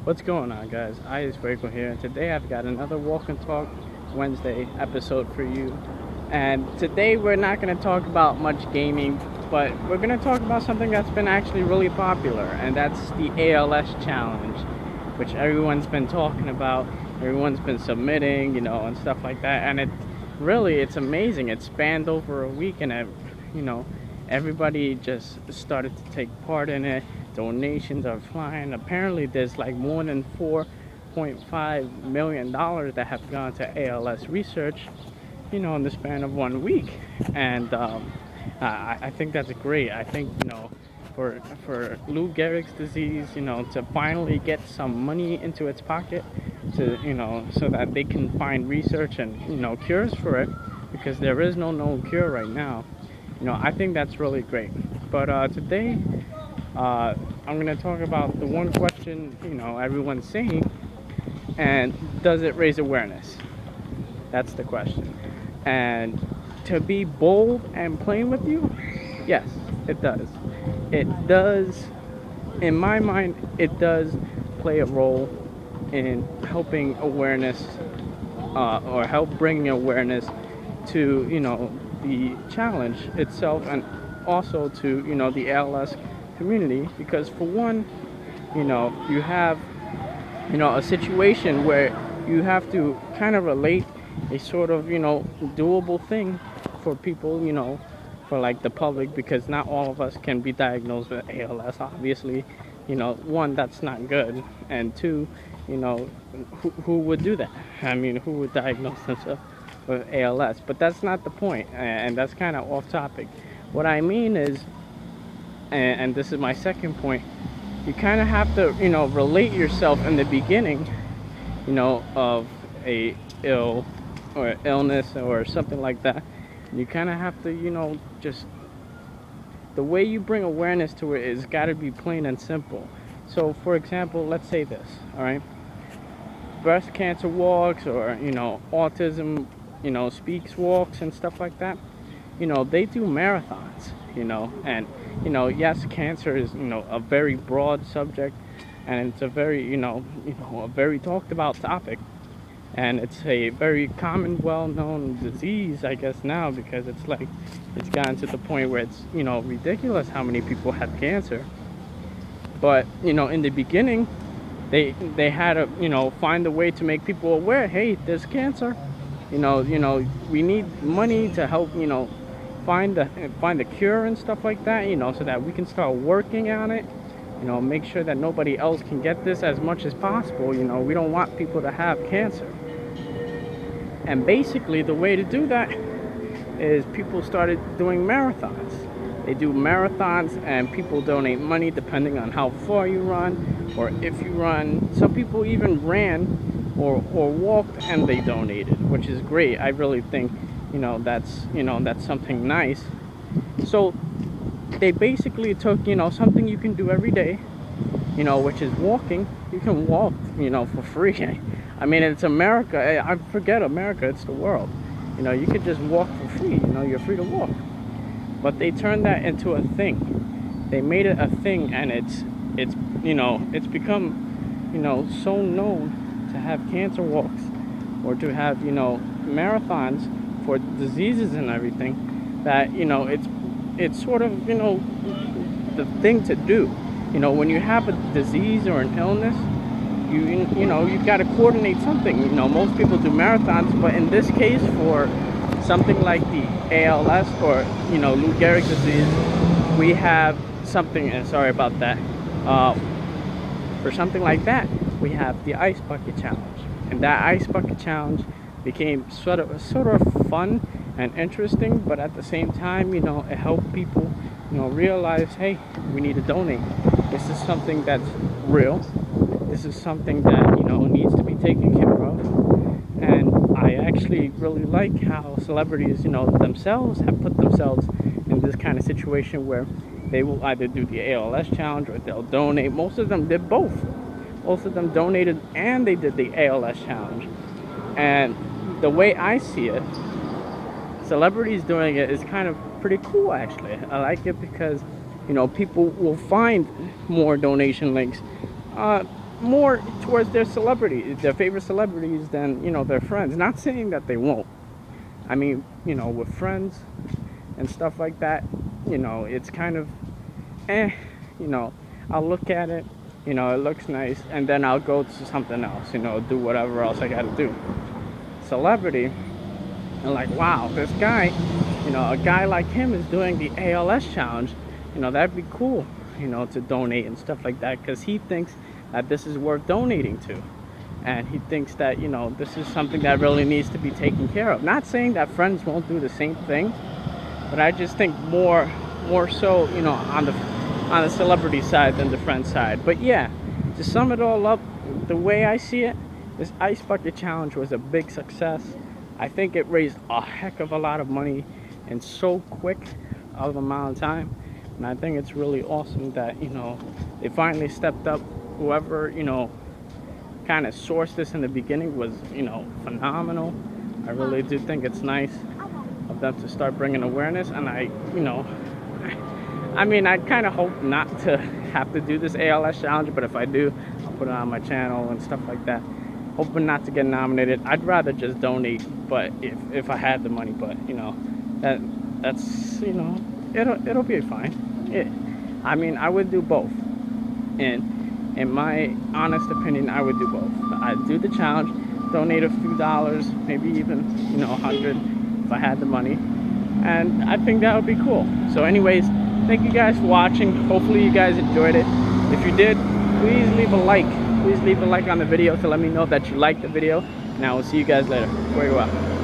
What's going on, guys? I is Grateful here, and today I've got another Walk and Talk Wednesday episode for you. And today we're not going to talk about much gaming, but we're going to talk about something that's been actually really popular, and that's the ALS challenge, which everyone's been talking about, everyone's been submitting, and stuff like that. And it's amazing. It spanned over a week, and everybody just started to take part in it. Donations are flying. Apparently there's like more than $4.5 million that have gone to ALS research, in the span of 1 week. And I think that's great. I think, for Lou Gehrig's disease, to finally get some money into its pocket so that they can find research and, cures for it, because there is no known cure right now. I think that's really great. But today, I'm going to talk about the one question, everyone's saying, and does it raise awareness? That's the question. And to be bold and plain with you, yes, it does. It does, in my mind, it does play a role in helping awareness, or help bringing awareness to, the challenge itself, and also to, the ALS community. Because for one, you have, a situation where you have to kind of relate a sort of, doable thing for people, for like the public, because not all of us can be diagnosed with ALS, obviously. One, that's not good, and two, who would do that? I mean, who would diagnose themselves with ALS? But that's not the point, and that's kind of off topic. What I mean is, and this is my second point, you kind of have to, relate yourself in the beginning, of a illness or something like that. You kind of have to, just the way you bring awareness to it is got to be plain and simple. So, for example, let's say this, all right? Breast cancer walks, or autism, speaks walks and stuff like that. They do marathons, and yes, cancer is a very broad subject, and it's a very a very talked about topic, and it's a very common, well-known disease, I guess, now, because it's gotten to the point where it's ridiculous how many people have cancer. But in the beginning, they had to find a way to make people aware. Hey, there's cancer. We need money to help find the cure and stuff like that. So that we can start working on it. Make sure that nobody else can get this as much as possible. We don't want people to have cancer. And basically, the way to do that is people started doing marathons. They do marathons, and people donate money depending on how far you run, or if you run. Some people even ran or walked, and they donated, which is great. I really think that's something nice. So they basically took something you can do every day, which is walking. You can walk for free. I mean, it's America. I forget America, it's the world. You could just walk for free. You're free to walk. But they turned that into a thing. They made it a thing, and it's become so known to have cancer walks, or to have marathons for diseases and everything, that it's sort of the thing to do. When you have a disease or an illness, you've got to coordinate something. Most people do marathons, but in this case, for something like the ALS, or Lou Gehrig's disease, we have something, and sorry about that, for something like that, we have the ice bucket challenge. And that ice bucket challenge became sort of fun and interesting, but at the same time, it helped people realize, hey, we need to donate. This is something that's real. This is something that needs to be taken care of. And I actually really like how celebrities themselves have put themselves in this kind of situation, where they will either do the ALS challenge, or they'll donate. Most of them did both. Most of them donated, and they did the ALS challenge. And the way I see it, celebrities doing it is kind of pretty cool, actually. I like it because people will find more donation links. more towards their celebrity, their favorite celebrities than, you know, their friends. Not saying that they won't. I mean, you know, with friends and stuff like that, you know, it's kind of, you know, I'll look at it, you know, it looks nice, and then I'll go to something else, you know, do whatever else I gotta do. Celebrity, and like, wow, this guy, you know, a guy like him is doing the ALS challenge, you know, that'd be cool, you know, to donate and stuff like that, because he thinks that this is worth donating to. And he thinks that, you know, this is something that really needs to be taken care of. Not saying that friends won't do the same thing, but I just think more so, you know, on the celebrity side than the friend side. But yeah, to sum it all up, the way I see it, this ice bucket challenge was a big success. I think it raised a heck of a lot of money in so quick of amount of time, and I think it's really awesome that, you know, they finally stepped up. Whoever, you know, kind of sourced this in the beginning was, you know, phenomenal. I really do think it's nice of them to start bringing awareness, and I, you know, I mean, I kind of hope not to have to do this ALS challenge, but if I do, I'll put it on my channel and stuff like that. Hoping not to get nominated. I'd rather just donate, but if I had the money, but you know, that's, you know, it'll be fine. I mean, I would do both, and in my honest opinion, I would do both. I'd do the challenge, donate a few dollars, maybe even, you know, 100 if I had the money, and I think that would be cool. So anyways, thank you guys for watching. Hopefully you guys enjoyed it. If you did, please leave a like. Please leave a like on the video to let me know that you liked the video, and I will see you guys later. Where you at?